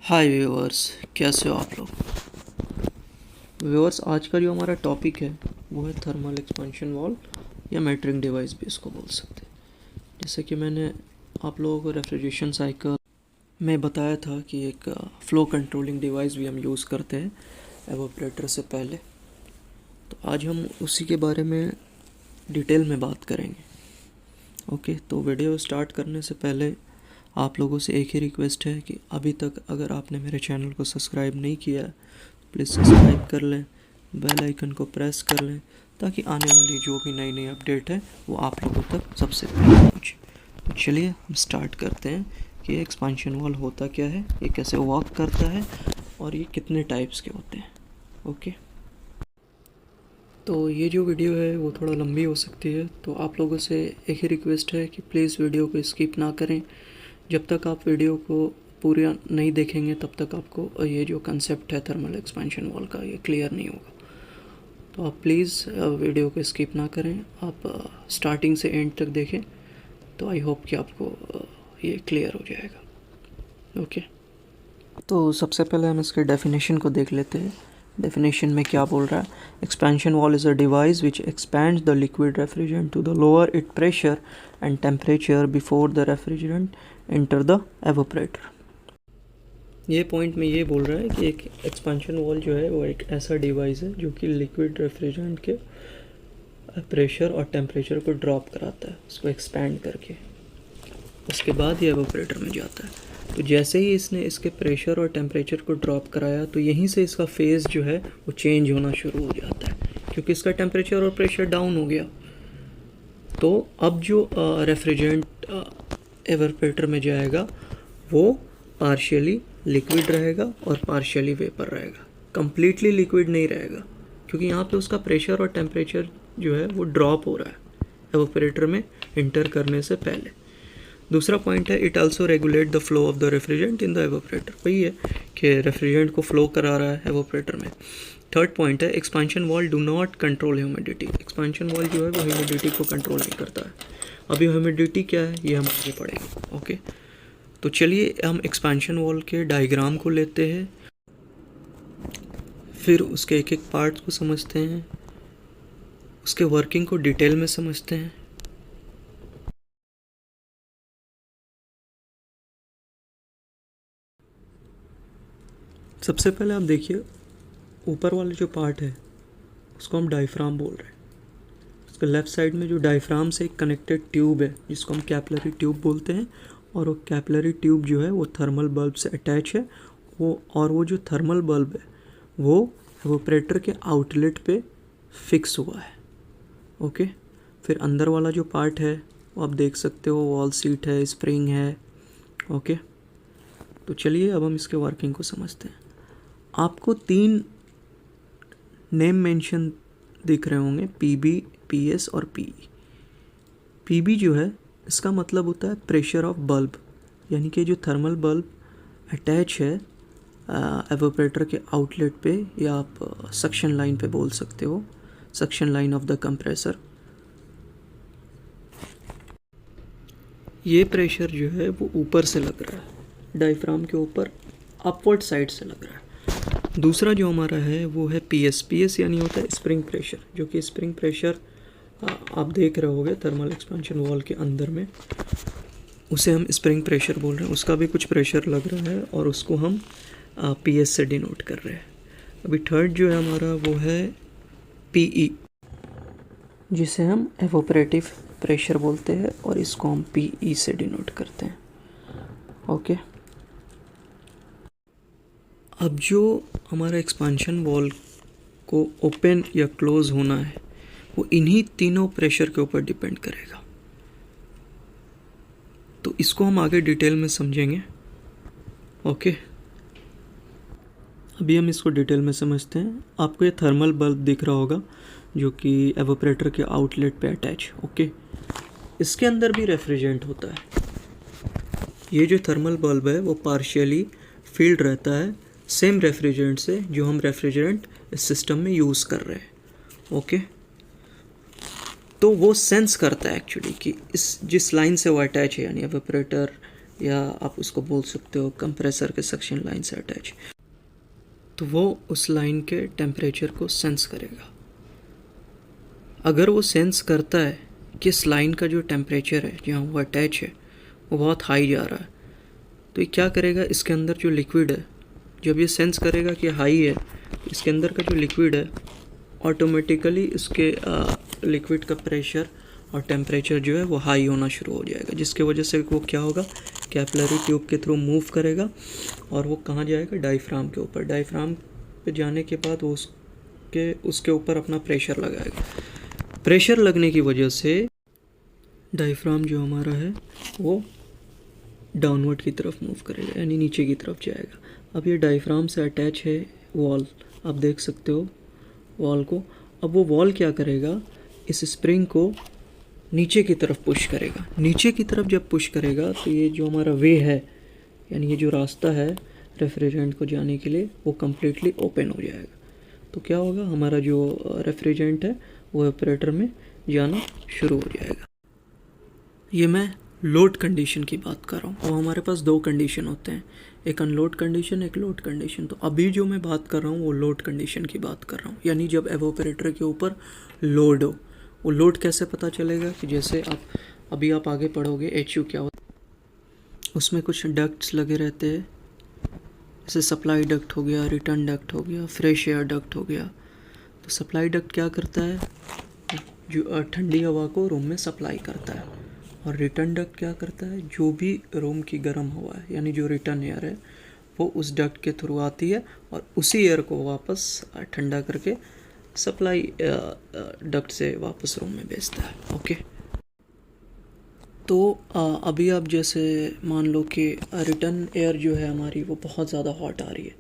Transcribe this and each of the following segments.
हाय viewers, कैसे हो आप लोग। व्यूअर्स, आज का जो हमारा टॉपिक है वो है थर्मल एक्सपेंशन वॉल या मेटरिंग डिवाइस भी इसको बोल सकते हैं। जैसे कि मैंने आप लोगों को रेफ्रिजरेशन साइकिल में बताया था कि एक फ़्लो कंट्रोलिंग डिवाइस भी हम यूज़ करते हैं एवोपरेटर से पहले। तो आज हम उसी के बारे में डिटेल में बात करेंगे। ओके, तो वीडियो स्टार्ट करने से पहले आप लोगों से एक ही रिक्वेस्ट है कि अभी तक अगर आपने मेरे चैनल को सब्सक्राइब नहीं किया है, प्लीज़ सब्सक्राइब कर लें, बेल आइकन को प्रेस कर लें ताकि आने वाली जो भी नई नई अपडेट है वो आप लोगों तक सबसे पहले पहुँचे। तो चलिए हम स्टार्ट करते हैं कि एक्सपेंशन वॉल होता क्या है, ये कैसे वर्क करता है और ये कितने टाइप्स के होते हैं। ओके, तो ये जो वीडियो है वो थोड़ा लंबी हो सकती है, तो आप लोगों से एक ही रिक्वेस्ट है कि प्लीज़ वीडियो को स्किप ना करें। जब तक आप वीडियो को पूरा नहीं देखेंगे तब तक आपको ये जो कंसेप्ट है थर्मल एक्सपेंशन वॉल का ये क्लियर नहीं होगा। तो आप प्लीज़ वीडियो को स्किप ना करें, आप स्टार्टिंग से एंड तक देखें, तो आई होप कि आपको ये क्लियर हो जाएगा। ओके, तो सबसे पहले हम इसके डेफिनेशन को देख लेते हैं। डेफिनेशन में क्या बोल रहा है। Expansion valve is a device which expands the liquid refrigerant to the lower it pressure and temperature before the refrigerant enter the evaporator. ये पॉइंट में ये बोल रहा है कि एक एक्सपेंशन वॉल जो है वो एक ऐसा डिवाइस है जो कि लिक्विड रेफ्रिजरेंट के प्रेशर और टेम्परेचर को ड्रॉप कराता है, उसको एक्सपैंड करके, उसके बाद ये एवोपरेटर में जाता है। तो जैसे ही इसने इसके प्रेशर और टेम्परेचर को ड्रॉप कराया तो यहीं से इसका फेज़ जो है वो चेंज होना शुरू हो जाता है, क्योंकि इसका टेम्परेचर और प्रेशर डाउन हो गया। तो अब जो रेफ्रिजरेंट एवोपरेटर में जाएगा वो पार्शियली लिक्विड रहेगा और पार्शियली वेपर रहेगा, कंप्लीटली लिक्विड नहीं रहेगा, क्योंकि यहाँ पे उसका प्रेशर और टेम्परेचर जो है वो ड्रॉप हो रहा है एवोपरेटर में इंटर करने से पहले। दूसरा पॉइंट है, it also regulate the flow of the refrigerant in the evaporator. वही है कि रेफ्रिजरेंट को फ्लो करा रहा है एवोपरेटर में। थर्ड पॉइंट है, expansion wall do not control humidity. Expansion valve जो है वो ह्यूमिडिटी को कंट्रोल नहीं करता है। अभी ह्यूमिडिटी क्या है ये हम आगे पढ़ेंगे। ओके, तो चलिए हम एक्सपेंशन वॉल के डायग्राम को लेते हैं, फिर उसके एक एक पार्ट्स को समझते हैं, उसके वर्किंग को डिटेल में समझते हैं। सबसे पहले आप देखिए, ऊपर वाला जो पार्ट है उसको हम डायफ्राम बोल रहे हैं। उसके लेफ़्ट साइड में जो डायफ्राम से एक कनेक्टेड ट्यूब है जिसको हम कैपिलरी ट्यूब बोलते हैं, और वो कैपिलरी ट्यूब जो है वो थर्मल बल्ब से अटैच है। वो जो थर्मल बल्ब है वो एवोपरेटर के आउटलेट पे फिक्स हुआ है। ओके, फिर अंदर वाला जो पार्ट है वो आप देख सकते हो, वॉल सीट है, स्प्रिंग है। ओके, तो चलिए अब हम इसके वर्किंग को समझते हैं। आपको 3 नेम मेंशन दिख रहे होंगे, पीबी, पीएस और पीई। पीबी जो है इसका मतलब होता है प्रेशर ऑफ बल्ब, यानी कि जो थर्मल बल्ब अटैच है एवोपरेटर के आउटलेट पे, या आप सक्शन लाइन पे बोल सकते हो, suction line of the compressor. ये प्रेशर जो है वो ऊपर से लग रहा है, डायफ्राम के ऊपर अपवर्ड साइड से लग रहा है। दूसरा जो हमारा है वो है पीएस। पीएस यानी होता है स्प्रिंग प्रेशर, जो कि स्प्रिंग प्रेशर आप देख रहे होगे थर्मल एक्सपेंशन वॉल के अंदर में, उसे हम स्प्रिंग प्रेशर बोल रहे हैं। उसका भी कुछ प्रेशर लग रहा है और उसको हम पीएस से डिनोट कर रहे हैं। अभी थर्ड जो है हमारा वो है पीई, जिसे हम एवोपरेटिव प्रेशर बोलते हैं और इसको हम पीई से डिनोट करते हैं। ओके, अब जो हमारा एक्सपेंशन वॉल को ओपन या क्लोज होना है वो इन्हीं तीनों प्रेशर के ऊपर डिपेंड करेगा। तो इसको हम आगे डिटेल में समझेंगे। ओके, अभी हम इसको डिटेल में समझते हैं। आपको ये थर्मल बल्ब दिख रहा होगा जो कि एवोपरेटर के आउटलेट पे अटैच। ओके, इसके अंदर भी रेफ्रिजरेंट होता है। ये जो थर्मल बल्ब है वो पार्शियली फील्ड रहता है सेम रेफ्रिजरेंट से जो हम रेफ्रिजरेंट इस सिस्टम में यूज़ कर रहे हैं। ओके, तो वो सेंस करता है एक्चुअली कि इस जिस लाइन से वो अटैच है, यानी एवोपरेटर या आप उसको बोल सकते हो कंप्रेसर के सक्शन लाइन से अटैच, तो वो उस लाइन के टेम्परेचर को सेंस करेगा। अगर वो सेंस करता है कि इस लाइन का जो टेम्परेचर है जहाँ वो अटैच है वो बहुत हाई जा रहा है, तो ये क्या करेगा, इसके अंदर जो लिक्विड है, जब ये सेंस करेगा कि हाई है, तो इसके अंदर का जो लिक्विड है ऑटोमेटिकली इसके लिक्विड का प्रेशर और टेम्परेचर जो है वो हाई होना शुरू हो जाएगा, जिसके वजह से वो क्या होगा, कैपिलरी ट्यूब के थ्रू मूव करेगा और वो कहाँ जाएगा, डायफ्राम के ऊपर। डायफ्राम पे जाने के बाद वो उसके ऊपर अपना प्रेशर लगाएगा। प्रेशर लगने की वजह से डायफ्राम जो हमारा है वो डाउनवर्ड की तरफ मूव करेगा, यानी नीचे की तरफ जाएगा। अब ये डायफ्राम से अटैच है वॉल, आप देख सकते हो वॉल को। अब वो वॉल क्या करेगा, इस स्प्रिंग को नीचे की तरफ पुश करेगा। नीचे की तरफ जब पुश करेगा तो ये जो हमारा वे है, यानी ये जो रास्ता है रेफ्रिजरेंट को जाने के लिए, वो कम्प्लीटली ओपन हो जाएगा। तो क्या होगा, हमारा जो रेफ्रिजरेंट है वो ऑपरेटर में जाना शुरू हो जाएगा। ये मैं लोड कंडीशन की बात कर रहा हूँ, और हमारे पास दो कंडीशन होते हैं, एक अनलोड कंडीशन, एक लोड कंडीशन। तो अभी जो मैं बात कर रहा हूँ वो लोड कंडीशन की बात कर रहा हूँ, यानी जब एवोपरेटर के ऊपर लोड हो। वो लोड कैसे पता चलेगा कि जैसे आप आगे पढ़ोगे HU क्या होता है, उसमें कुछ डक्ट्स लगे रहते हैं, जैसे सप्लाई डक्ट हो गया, रिटर्न डक्ट हो गया, फ्रेश एयर डक्ट हो गया। तो सप्लाई डक्ट क्या करता है, जो ठंडी हवा को रूम में सप्लाई करता है, और रिटर्न डक्ट क्या करता है, जो भी रूम की गर्म हवा है, यानी जो रिटर्न एयर है, वो उस डक्ट के थ्रू आती है और उसी एयर को वापस ठंडा करके सप्लाई डक्ट से वापस रूम में भेजता है। ओके, तो अभी आप जैसे मान लो कि रिटर्न एयर जो है हमारी वो बहुत ज़्यादा हॉट आ रही है,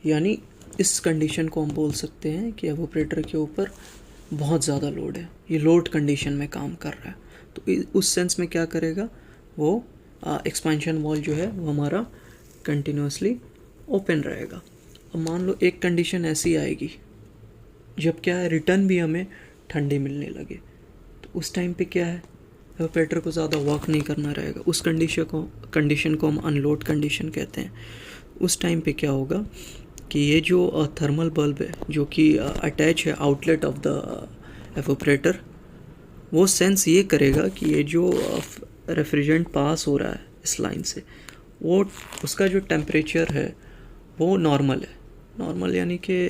यानी इस कंडीशन को हम बोल सकते हैं कि एवोपरेटर के ऊपर बहुत ज़्यादा लोड है, ये लोड कंडीशन में काम कर रहा है। तो उस सेंस में क्या करेगा, वो एक्सपेंशन वॉल्व जो है वो हमारा कंटिन्यूसली ओपन रहेगा। अब मान लो एक कंडीशन ऐसी आएगी जब क्या है, रिटर्न भी हमें ठंडी मिलने लगे, तो उस टाइम पे क्या है, एवोपरेटर को ज़्यादा वर्क नहीं करना रहेगा। उस कंडीशन को हम अनलोड कंडीशन कहते हैं। उस टाइम पे क्या होगा कि ये जो थर्मल बल्ब है जो कि अटैच है आउटलेट ऑफ द एवोपरेटर, वो सेंस ये करेगा कि ये जो रेफ्रिजरेंट पास हो रहा है इस लाइन से, वो उसका जो टेम्परेचर है वो नॉर्मल है। नॉर्मल यानी कि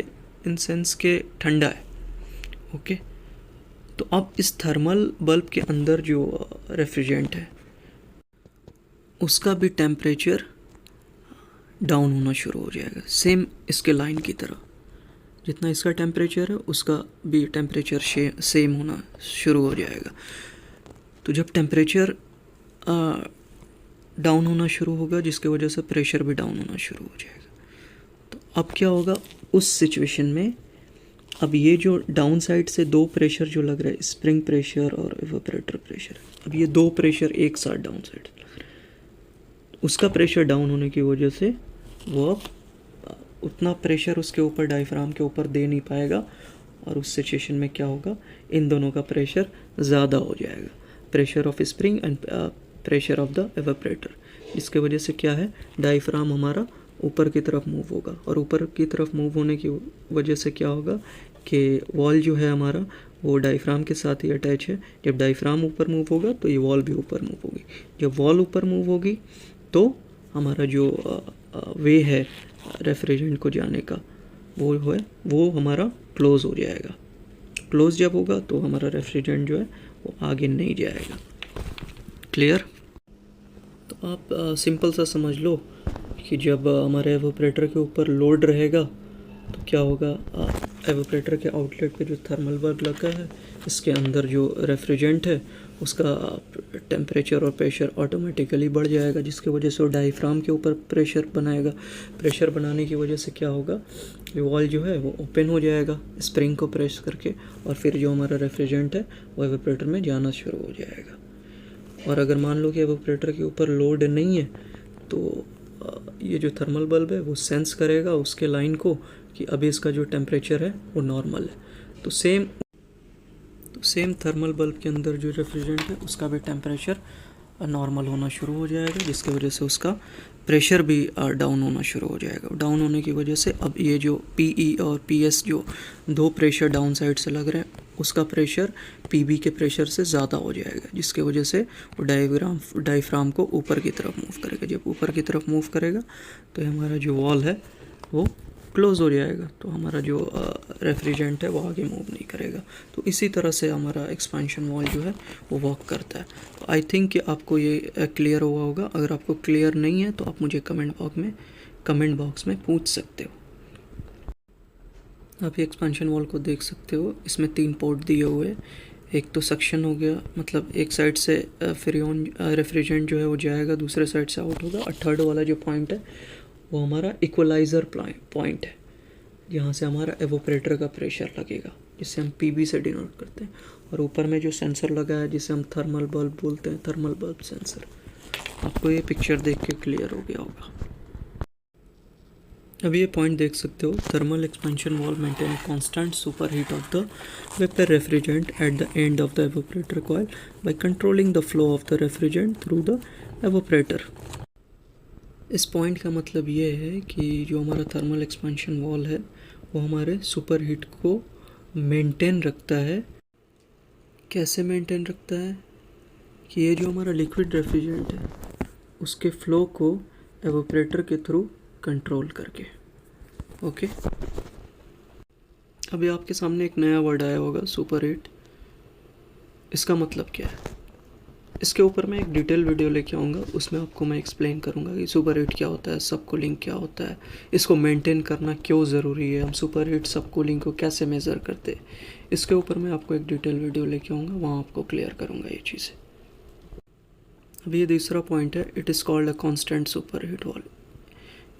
इन सेंस के ठंडा है। ओके, तो अब इस थर्मल बल्ब के अंदर जो रेफ्रिजरेंट है उसका भी टेम्परेचर डाउन होना शुरू हो जाएगा, सेम इसके लाइन की तरह। जितना इसका टेम्परेचर है उसका भी टेम्परेचर सेम होना शुरू हो जाएगा। तो जब टेम्परेचर डाउन होना शुरू होगा, जिसकी वजह से प्रेशर भी डाउन होना शुरू हो जाएगा। तो अब क्या होगा उस सिचुएशन में, अब ये जो डाउन साइड से दो प्रेशर जो लग रहा है, स्प्रिंग प्रेशर और एवोपरेटर प्रेशर, अब ये दो प्रेशर एक साथ डाउन साइड, उसका प्रेशर डाउन होने की वजह से वो अब उतना प्रेशर उसके ऊपर डायफ्राम के ऊपर दे नहीं पाएगा, और उस सिचुएशन में क्या होगा, इन दोनों का प्रेशर ज़्यादा हो जाएगा, pressure of spring and pressure of the evaporator. इसके वजह से क्या है, डायफ्राम हमारा ऊपर की तरफ मूव होगा, और ऊपर की तरफ मूव होने की वजह से क्या होगा कि वॉल जो है हमारा वो डायफ्राम के साथ ही अटैच है। जब डायफ्राम ऊपर मूव होगा तो ये वॉल भी ऊपर मूव होगी। जब वॉल ऊपर मूव होगी तो हमारा जो वे है रेफ्रिजरेंट को जाने का वो हमारा क्लोज हो जाएगा। क्लोज जब होगा तो हमारा रेफ्रिजरेंट जो है वो आगे नहीं जाएगा। क्लियर? तो आप सिंपल सा समझ लो कि जब हमारे एवोपरेटर के ऊपर लोड रहेगा तो क्या होगा, एवोपरेटर के आउटलेट पे जो थर्मल बल्ब लगा है, इसके अंदर जो रेफ्रिजरेंट है उसका टेम्परेचर और प्रेशर ऑटोमेटिकली बढ़ जाएगा, जिसकी वजह से वो डायफ्राम के ऊपर प्रेशर बनाएगा। प्रेशर बनाने की वजह से क्या होगा, ये वॉल जो है वो ओपन हो जाएगा स्प्रिंग को प्रेस करके, और फिर जो हमारा रेफ्रिजरेंट है वो एवोपरेटर में जाना शुरू हो जाएगा। और अगर मान लो कि एवोपरेटर के ऊपर लोड नहीं है तो ये जो थर्मल बल्ब है वो सेंस करेगा उसके लाइन को कि अभी इसका जो टेम्परेचर है वो नॉर्मल है। तो सेम थर्मल बल्ब के अंदर जो रेफ्रिजरेंट है उसका भी टेम्परेचर नॉर्मल होना शुरू हो जाएगा, जिसकी वजह से उसका प्रेशर भी डाउन होना शुरू हो जाएगा। डाउन होने की वजह से अब ये जो पीई और पीएस जो दो प्रेशर डाउन साइड से लग रहे हैं, उसका प्रेशर पीबी के प्रेशर से ज़्यादा हो जाएगा, जिसके वजह से वो डायफ्राम को ऊपर की तरफ मूव करेगा। जब ऊपर की तरफ मूव करेगा तो हमारा जो वॉल है वो क्लोज़ हो जाएगा, तो हमारा जो रेफ्रिजरेंट है वो आगे मूव नहीं करेगा। तो इसी तरह से हमारा एक्सपेंशन वॉल जो है वो वर्क करता है। तो आई थिंक कि आपको ये क्लियर हुआ होगा। अगर आपको क्लियर नहीं है तो आप मुझे कमेंट बॉक्स में पूछ सकते हो। आप ये एक्सपेंशन वॉल को देख सकते हो, इसमें 3 पोर्ट दिए हुए हैं। एक तो सक्शन हो गया, मतलब एक साइड से फ्रीऑन रेफ्रिजरेंट जो है वो जाएगा, दूसरे साइड से आउट होगा। और थर्ड वाला जो पॉइंट है वो हमारा इक्वलाइज़र पॉइंट है, जहाँ से हमारा एवोपरेटर का प्रेशर लगेगा, जिससे हम पीबी से डिनोट करते हैं। और ऊपर में जो सेंसर लगा है, जिसे हम थर्मल बल्ब बोलते हैं, थर्मल बल्ब सेंसर। आपको ये पिक्चर देख के क्लियर हो गया होगा। अब ये पॉइंट देख सकते हो, thermal expansion valve maintain constant super heat of the vapour refrigerant at the end of the evaporator coil by controlling the flow of the refrigerant through the evaporator. इस पॉइंट का मतलब ये है कि जो हमारा थर्मल एक्सपेंशन वॉल है वो हमारे सुपर हीट को मेंटेन रखता है। कैसे मेंटेन रखता है कि ये जो हमारा लिक्विड रेफ्रिजरेंट है उसके फ्लो को एवोपरेटर के थ्रू कंट्रोल करके। ओके, अभी आपके सामने एक नया वर्ड आया होगा, सुपर हीट। इसका मतलब क्या है? इसके ऊपर मैं एक डिटेल वीडियो लेके आऊँगा, उसमें आपको मैं एक्सप्लेन करूँगा कि सुपर हीट क्या होता है, सब कूलिंग क्या होता है, इसको मेंटेन करना क्यों ज़रूरी है, हम सुपर हीट सब कूलिंग को कैसे मेज़र करते हैं। इसके ऊपर मैं आपको एक डिटेल वीडियो लेके आऊँगा, वहाँ आपको क्लियर करूँगा ये चीज़ें। अब ये दूसरा पॉइंट है, it is called a constant super heat wall.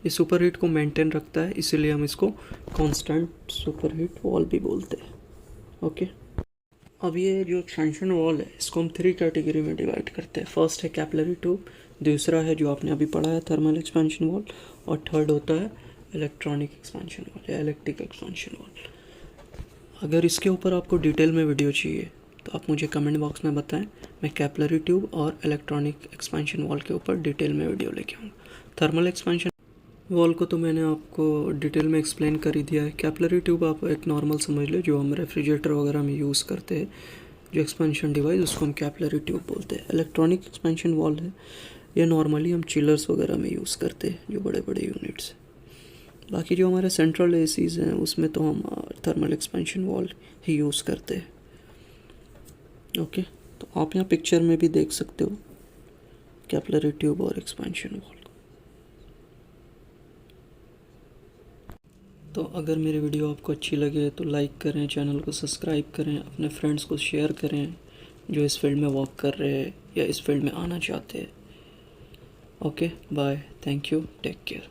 ये सुपर हीट को मेंटेन रखता है, इसीलिए हम इसको कांस्टेंट सुपर हीट वॉल भी बोलते हैं। ओके, अब ये जो एक्सपेंशन वॉल है इसको हम 3 कैटेगरी में डिवाइड करते हैं। फर्स्ट है कैपिलरी ट्यूब, दूसरा है जो आपने अभी पढ़ा है थर्मल एक्सपेंशन वॉल, और थर्ड होता है इलेक्ट्रॉनिक एक्सपेंशन वॉल या इलेक्ट्रिक एक्सपेंशन वॉल। अगर इसके ऊपर आपको डिटेल में वीडियो चाहिए तो आप मुझे कमेंट बॉक्स में बताएं, मैं कैपिलरी ट्यूब और इलेक्ट्रॉनिक एक्सपेंशन वॉल के ऊपर डिटेल में वीडियो लेके आऊँगा। थर्मल एक्सपेंशन वॉल को तो मैंने आपको डिटेल में एक्सप्लेन कर ही दिया है। कैपिलरी ट्यूब आप एक नॉर्मल समझ लो, जो हम रेफ्रिजरेटर वगैरह में यूज़ करते हैं, जो एक्सपेंशन डिवाइस, उसको हम कैपिलरी ट्यूब बोलते हैं। इलेक्ट्रॉनिक एक्सपेंशन वॉल है, ये नॉर्मली हम चिलर्स वगैरह में यूज़ करते हैं, जो बड़े बड़े यूनिट्स। बाकी जो हमारे सेंट्रल एसीज़ हैं उसमें तो हम थर्मल एक्सपेंशन वॉल ही यूज़ करते हैं। ओके, तो आप यहाँ पिक्चर में भी देख सकते हो कैपिलरी ट्यूब और एक्सपेंशन वॉल। तो अगर मेरी वीडियो आपको अच्छी लगे तो लाइक करें, चैनल को सब्सक्राइब करें, अपने फ्रेंड्स को शेयर करें जो इस फील्ड में वर्क कर रहे हैं या इस फील्ड में आना चाहते हैं। Okay, bye, thank you, take care.